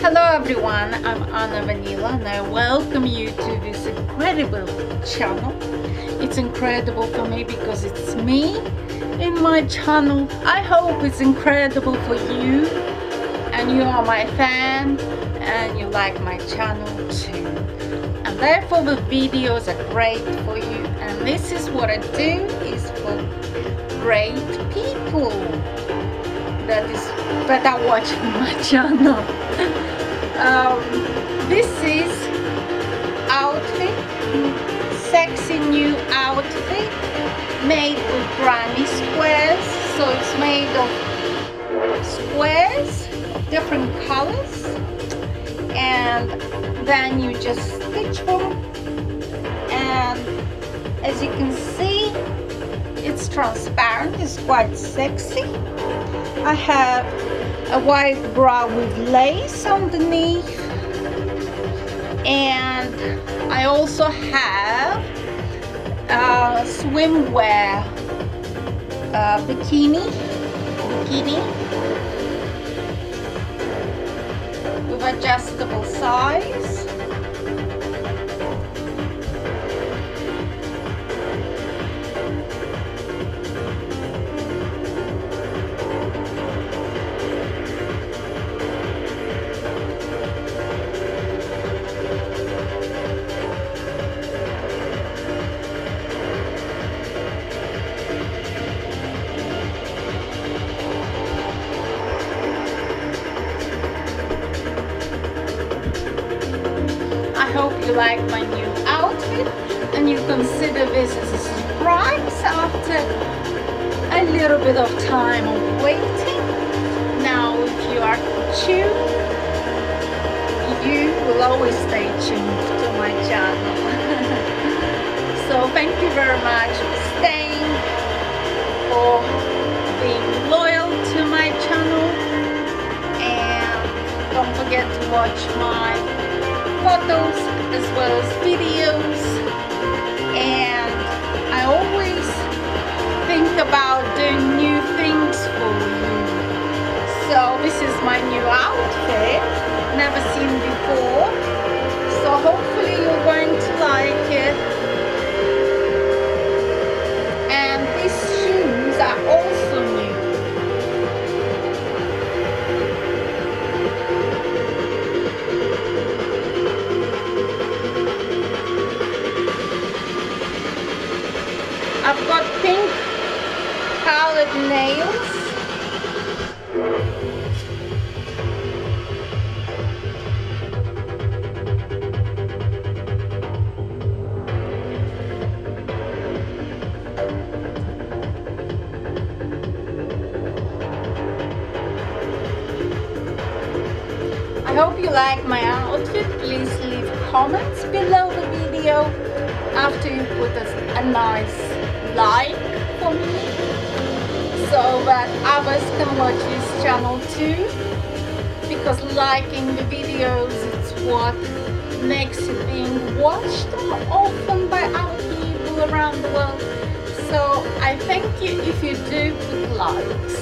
Hello everyone, I'm Vanila and I welcome you to this incredible channel. It's incredible for me because it's me in my channel. I hope it's incredible for you and you are my fan and you like my channel too. And therefore the videos are great for you, and this is what I do is for great people that are watching my channel. This is outfit, sexy new outfit made with granny squares. So it's made of squares of different colors, and then you just stitch them, and as you can see it's transparent, it's quite sexy. I have a white bra with lace underneath, and I also have a swimwear bikini with adjustable size. I hope you like my new outfit and you consider this as a surprise after a little bit of time of waiting. Now if you are tuned, you will always stay tuned to my channel. So thank you very much for staying, for being loyal to my channel, and don't forget to watch my photos as well as videos. And I always think about doing new things for you. So this is my new outfit, never seen before, so hopefully you're going to like it. And these shoes are also new. I've got pink colored nails. I hope you like my outfit. Please leave comments below the video after you put a nice like for me, so that others can watch this channel too, because liking the videos, it's what makes it being watched more often by other people around the world. So I thank you if you do put likes.